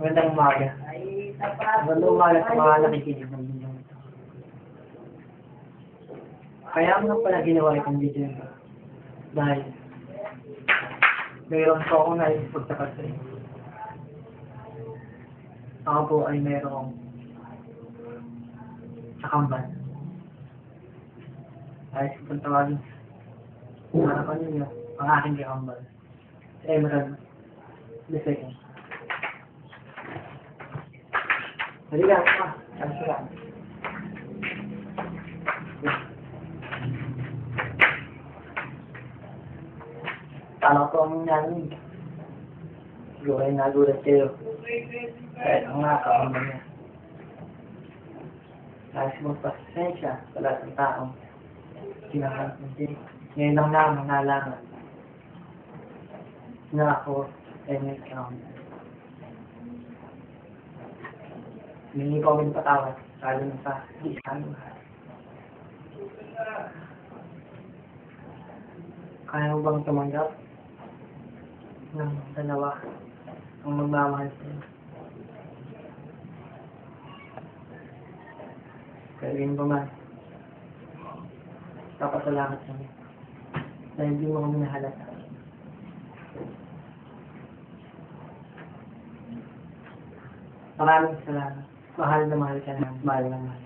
Magandang umaga. Magandang umaga sa mga nakikinig ng video ito. Kaya ako nga pala ginawa itong video ito. Dahil mayroon po akong naipagtapat sa inyo. Ako po ay mayroong kakambal. Ayos ko pong tawagin. Harapan ninyo ang aking kakambal. Si Emerald the second. Halika, alis ka. Tama ko ang narinig. Siguro ay nagulat kayo. Kahit ang nakakamba niya. Ayos magpasensya sa lahat ng taong kinahanap ng Jay. Ngayon lang naman nalaman na ako ay may account. Hindi ko kami patawad, lalo na sa isang. Kaya mo bang tumanggap ng dalawa ang magmamahal sa'yo? Kaya yun ba man, papasalamat kami dahil di mo kami nahalata. Maraming salamat. Mahal na mahal ka na. Mahal na mahal.